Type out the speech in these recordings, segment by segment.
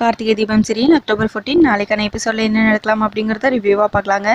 Karthigai Deepam serial October 14 நாளைக்கான எபிசோடில் என்ன நடக்கலாம் அப்படிங்கிறத ரிவ்யூவாக பார்க்கலாங்க.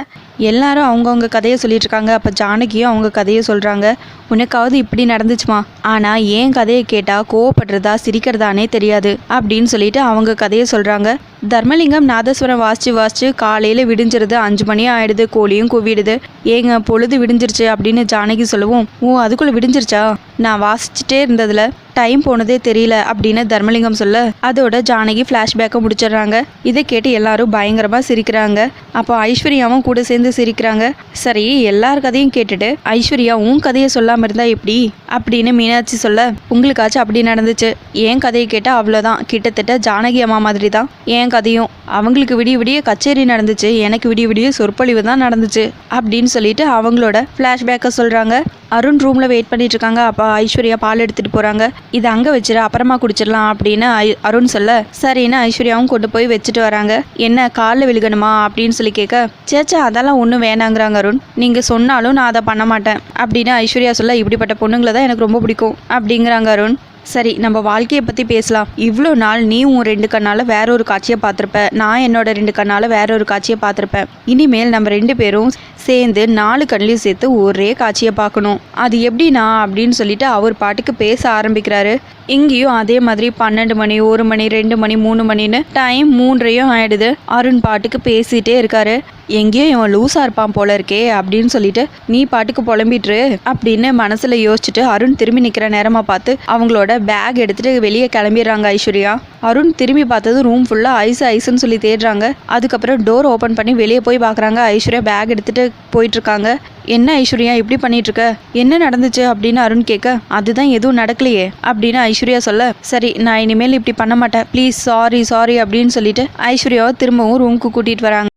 எல்லாரும் அவங்கவுங்க கதையை சொல்லிட்டு இருக்காங்க. அப்போ ஜானகியும் அவங்க கதையை சொல்கிறாங்க. உனக்காவது இப்படி நடந்துச்சுமா, ஆனால் ஏன் கதையை கேட்டால் கோவப்படுறதா சிரிக்கிறதானே தெரியாது அப்படின்னு சொல்லிட்டு அவங்க கதையை சொல்கிறாங்க. தர்மலிங்கம் நாதஸ்வரம் வாசிச்சு காலையில் விடிஞ்சிருது, 5 மணி ஆயிடுது, கோழியும் கூவிடுது. ஏங்க பொழுது விடிஞ்சிருச்சு அப்படின்னு ஜானகி சொல்லவும், ஓ அதுக்குள்ளே விடிஞ்சிருச்சா, நான் வாசிச்சுட்டே இருந்ததில் டைம் போனதே தெரியல அப்படின்னு தர்மலிங்கம் சொல்ல, அதோட ஜானகி ஃப்ளாஷ்பேக்கை முடிச்சிடுறாங்க. இதை கேட்டு எல்லாரும் பயங்கரமாக சிரிக்கிறாங்க. அப்போ ஐஸ்வர்யாவும் கூட சேர்ந்து சிரிக்கிறாங்க. சரி, எல்லார் கதையும் கேட்டுட்டு ஐஸ்வர்யா உன் கதையை சொல்லாமல் இருந்தா எப்படி அப்படின்னு மீனாட்சி சொல்ல, உங்களுக்காச்சும் அப்படி நடந்துச்சு, ஏன் கதையை கேட்டால் அவ்வளோதான், கிட்டத்தட்ட ஜானகி அம்மா மாதிரி தான் ஏன் கதையும். அவங்களுக்கு விடிய விடிய கச்சேரி நடந்துச்சு, எனக்கு விடிய விடிய சொற்பொழிவு தான் நடந்துச்சு அப்படின்னு சொல்லிட்டு அவங்களோட ஃப்ளாஷ்பேக்கை சொல்கிறாங்க. அருண் ரூமில் வெயிட் பண்ணிட்டு இருக்காங்க. அப்போ ஐஸ்வர்யா பால் எடுத்துகிட்டு போகிறாங்க. இதை அங்கே வச்சிரு, அப்புறமா குடிச்சிடலாம் அப்படின்னு அருண் சொல்ல, சரின்னு ஐஸ்வர்யாவும் கொண்டு போய் வச்சுட்டு வராங்க. என்ன காலில் விழுகணுமா அப்படின்னு சொல்லி கேட்க, சேச்சா அதெல்லாம் ஒன்றும் வேணாங்கிறாங்க அருண், நீங்கள் சொன்னாலும் நான் அதை பண்ண மாட்டேன் அப்படின்னு ஐஸ்வர்யா சொல்ல, இப்படிப்பட்ட பொண்ணுங்களை தான் எனக்கு ரொம்ப பிடிக்கும் அப்படிங்கிறாங்க அருண். சரி, நம்ம வாழ்க்கையை பற்றி பேசலாம். இவ்வளோ நாள் நீ உன் 2 கண்ணால் வேற ஒரு காட்சியை பார்த்துருப்ப, நான் என்னோட 2 கண்ணால் வேற ஒரு காட்சியை பார்த்துருப்பேன். இனிமேல் நம்ம 2 பேரும் சேர்ந்து 4 கண்ணையும் சேர்த்து ஒரே காட்சியை பார்க்கணும். அது எப்படின்னா அப்படின்னு சொல்லிட்டு அவர் பாட்டுக்கு பேச ஆரம்பிக்கிறாரு. இங்கேயும் அதே மாதிரி 12 மணி, 1 மணி, 2 மணி, 3 மணின்னு டைம் 3 ஆயிடுது. அருண் பாட்டுக்கு பேசிகிட்டே இருக்காரு. எங்கேயோ இவன் லூஸாக இருப்பான் போல இருக்கே அப்படின்னு சொல்லிட்டு நீ பாட்டுக்கு புலம்பிட்டுரு அப்படின்னு மனசில் யோசிச்சுட்டு அருண் திரும்பி நிற்கிற நேரமாக பார்த்து அவங்களோட பேக் எடுத்துகிட்டு வெளியே கிளம்பிடுறாங்க ஐஸ்வர்யா. அருண் திரும்பி பார்த்தது ரூம் ஃபுல்லாக ஐஸ்ன்னு சொல்லி தேடுறாங்க. அதுக்கப்புறம் டோர் ஓப்பன் பண்ணி வெளியே போய் பார்க்குறாங்க. ஐஸ்வர்யா பேக் எடுத்துகிட்டு போயிட்டுருக்காங்க. என்ன ஐஸ்வர்யா இப்படி பண்ணிட்டு இருக்க, என்ன நடந்துச்சு அப்படின்னு அருண் கேட்க, அதுதான் எதுவும் நடக்கலையே அப்படின்னு ஐஸ்வர்யா சொல்ல, சரி நான் இனிமேல் இப்படி பண்ண மாட்டேன், ப்ளீஸ் சாரி அப்படின்னு சொல்லிட்டு ஐஸ்வர்யாவை திரும்பவும் ரூமுக்கு கூட்டிகிட்டு வராங்க.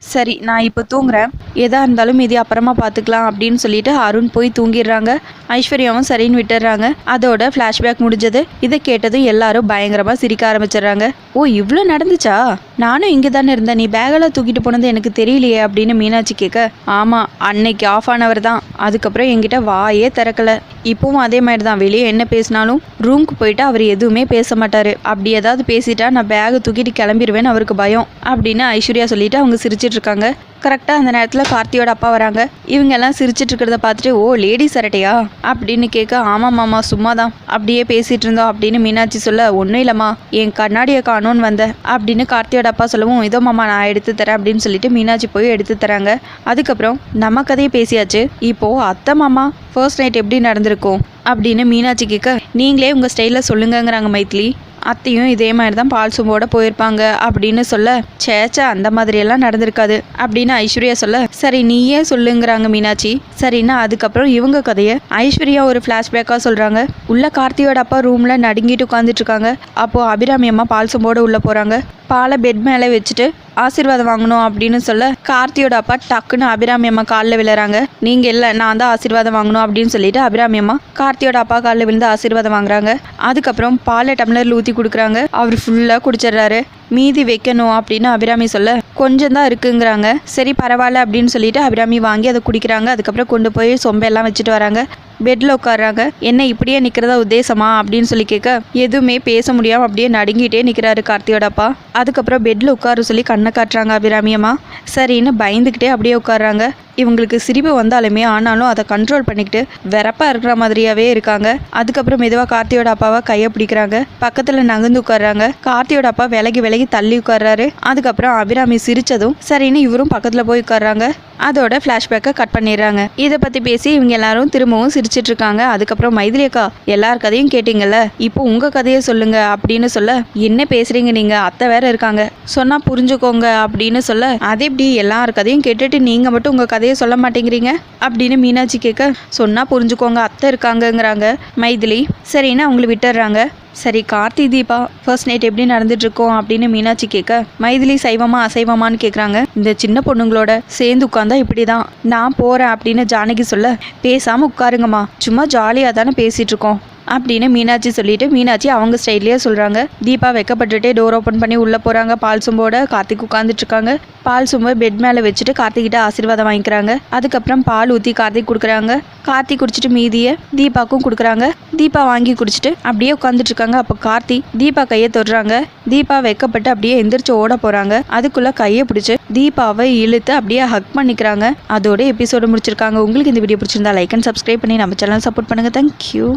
சரி நான் இப்போ தூங்குறேன், எதா இருந்தாலும் இது அப்புறமா பார்த்துக்கலாம் அப்படின்னு சொல்லிட்டு அருண் போய் தூங்கிடுறாங்க. ஐஸ்வர்யாவும் சரின்னு விட்டுடுறாங்க. அதோட ஃப்ளாஷ்பேக் முடிஞ்சது. இதை கேட்டதும் எல்லாரும் பயங்கரமாக சிரிக்க ஆரம்பிச்சிடுறாங்க. ஓ இவ்வளோ நடந்துச்சா, நானும் இங்கே தானே இருந்தேன், நீ பேகெல்லாம் தூக்கிட்டு போனது எனக்கு தெரியலையே அப்படின்னு மீனாட்சி கேட்க, ஆமாம் அன்னைக்கு ஆஃப் ஆனவர் தான், அதுக்கப்புறம் என்கிட்ட வாயே திறக்கலை. இப்போவும் அதே மாதிரி தான், வெளியே என்ன பேசினாலும் ரூமுக்கு போயிட்டு அவர் எதுவுமே பேச மாட்டார். அப்படி ஏதாவது பேசிட்டா நான் பேகை தூக்கிட்டு கிளம்பிடுவேன்னு அவருக்கு பயம் அப்படின்னு ஐஸ்வர்யா சொல்லிட்டு அவங்க சிரிச்சிட்டு இருக்காங்க. கரெக்டாக அந்த நேரத்தில் கார்த்தியோட அப்பா வராங்க. இவங்க எல்லாம் சிரிச்சிட்டு இருக்கிறத பார்த்துட்டு, ஓ லேடிஸ் அரட்டையா அப்படின்னு கேட்க, ஆமாம் மாமா சும்மா தான் அப்படியே பேசிகிட்டு இருந்தோம் அப்படின்னு மீனாட்சி சொல்ல, ஒன்றும் இல்லைம்மா என் கண்ணாடியை காணோன்னு வந்தேன் அப்படின்னு கார்த்தியோட அப்பா சொல்லவும், இதோ மாமா நான் எடுத்து தரேன் அப்படின்னு சொல்லிட்டு மீனாட்சி போய் எடுத்து தராங்க. அதுக்கப்புறம் நம்ம கதையை பேசியாச்சு, இப்போது அத்தை மாமா ஃபர்ஸ்ட் நைட் எப்படி நடந்திருக்கும் அப்படின்னு மீனாட்சி கேட்க, நீங்களே உங்கள் ஸ்டைலில் சொல்லுங்கங்கிறாங்க மைத்திலி. அத்தையும் இதே மாதிரி தான் பால் சொம்போட போயிருப்பாங்க அப்படின்னு சொல்ல, சேச்சா அந்த மாதிரியெல்லாம் நடந்திருக்காது அப்படின்னு ஐஸ்வர்யா சொல்ல, சரி நீயே சொல்லுங்கிறாங்க மீனாட்சி. சரின்னா அதுக்கப்புறம் இவங்க கதையை ஐஸ்வர்யா ஒரு ஃப்ளாஷ்பேக்காக சொல்கிறாங்க. உள்ள கார்த்தியோட அப்பா ரூமில் நடுங்கிட்டு உட்காந்துட்டு இருக்காங்க. அப்போது அபிராமி அம்மா பால் சொம்போட உள்ளே போகிறாங்க. பாலை பெட் மேலே வச்சுட்டு ஆசீர்வாதம் வாங்கணும் அப்படின்னு சொல்ல, கார்த்தியோட அப்பா டக்குன்னு அபிராமி அம்மா காலில் விழுறாங்க. நீங்கள் இல்லை நான் தான் ஆசீர்வாதம் வாங்கணும் அப்படின்னு சொல்லிட்டு அபிராமி அம்மா கார்த்தியோட அப்பா காலில் விழுந்து ஆசீர்வாதம் வாங்குறாங்க. அதுக்கப்புறம் பாலை டம்ளரில் ஊற்றி கொடுக்குறாங்க. அவர் ஃபுல்லாக குடிச்சிடுறாரு. மீதி வைக்கணும் அப்படின்னு அபிராமி சொல்ல, கொஞ்சம் தான் இருக்குங்கிறாங்க. சரி பரவாயில்ல அப்படின்னு சொல்லிட்டு அபிராமி வாங்கி அதை குடிக்கிறாங்க. அதுக்கப்புறம் கொண்டு போய் சொம்பெல்லாம் வச்சுட்டு வராங்க. பெட்டில் உட்காடுறாங்க. என்ன இப்படியே நிற்கிறதா உத்தேசமா அப்படின்னு சொல்லி கேட்க, எதுவுமே பேச முடியாமல் அப்படியே நடுங்கிட்டே நிற்கிறாரு கார்த்தியோட அப்பா. அதுக்கப்புறம் பெட்டில் உட்கார சொல்லி கண்ணை காட்டுறாங்க அபிராமியம்மா. சரின்னு பயந்துக்கிட்டே அப்படியே உட்காடுறாங்க. இவங்களுக்கு சிரிப்பு வந்தாலுமே ஆனாலும் அதை கண்ட்ரோல் பண்ணிக்கிட்டு வெறப்பாக இருக்கிற மாதிரியாவே இருக்காங்க. அதுக்கப்புறம் மெதுவாக கார்த்தியோட அப்பாவை கையை பிடிக்கிறாங்க. பக்கத்தில் நகர்ந்து உட்காடுறாங்க. கார்த்தியோட அப்பா விலகி தள்ளி உட்கார்றாரு. அதுக்கப்புறம் அபிராமி சிரிச்சதும் சரின்னு இவரும் பக்கத்தில் போய் உட்காடுறாங்க. அதோட ஃப்ளாஷ்பேக்கை கட் பண்ணிடுறாங்க. இதை பற்றி பேசி இவங்க எல்லாரும் திரும்பவும் சிரிச்சிட்டு இருக்காங்க. அதுக்கப்புறம் மைதிலி அக்கா எல்லார் கதையும் கேட்டீங்கல்ல, இப்போ உங்கள் கதையை சொல்லுங்க அப்படின்னு சொல்ல, என்ன பேசுறீங்க நீங்கள், அத்தை வேற இருக்காங்க, சொன்னால் புரிஞ்சுக்கோங்க அப்படின்னு சொல்ல, அது எப்படி எல்லார் கதையும் கேட்டுட்டு நீங்கள் மட்டும் உங்கள் கதையை சொல்ல மாட்டேங்கிறீங்க அப்படின்னு மீனாட்சி கேட்க, சொன்னால் புரிஞ்சுக்கோங்க அத்தை இருக்காங்கங்கிறாங்க மைதிலி. சரின்னு அவங்களை விட்டுடுறாங்க. சரி கார்த்தி தீபா ஃபர்ஸ்ட் நைட் எப்படி நடந்துட்டுருக்கோம் அப்படின்னு மீனாட்சி கேட்க, மைதிலி சைவமா அசைவமானு கேட்குறாங்க. இந்த சின்ன பொண்ணுங்களோட சேர்ந்து உட்காந்தா இப்படி தான், நான் போகிறேன் அப்படின்னு ஜானகி சொல்ல, பேசாமல் உட்காருங்கம்மா, சும்மா ஜாலியாக தானே பேசிகிட்டு இருக்கோம் அப்படின்னு மீனாட்சி சொல்லிட்டு மீனாட்சி அவங்க ஸ்டைட்லேயே சொல்கிறாங்க. தீபா வெக்கப்பட்டுட்டே டோர் ஓப்பன் பண்ணி உள்ளே போகிறாங்க. பால் சொம்போட கார்த்திக் உட்காந்துட்டு இருக்காங்க. பால் சொம்பை பெட் மேலே வச்சுட்டு கார்த்திக்கிட்ட ஆசீர்வாதம் வாங்கிக்கிறாங்க. அதுக்கப்புறம் பால் ஊற்றி கார்த்திக் கொடுக்குறாங்க. கார்த்திக் குடிச்சிட்டு மீதியை தீபாக்கும் கொடுக்குறாங்க. தீபா வாங்கி குடிச்சிட்டு அப்படியே உட்காந்துட்டு இருக்காங்க. அப்போ கார்த்திக் தீபா கையை தொடுறாங்க. தீபா வெக்கப்பட்டு அப்படியே எந்திரிச்சு ஓட போகிறாங்க. அதுக்குள்ளே கையை பிடிச்சி தீபாவை இழுத்து அப்படியே ஹக் பண்ணிக்கிறாங்க. அதோட எபிசோடு முடிச்சிருக்காங்க. உங்களுக்கு இந்த வீடியோ பிடிச்சிருந்தா லைக் அண்ட் சப்ஸ்கிரைப் பண்ணி நம்ம சேனல் சப்போர்ட் பண்ணுங்கள். தேங்க்யூ.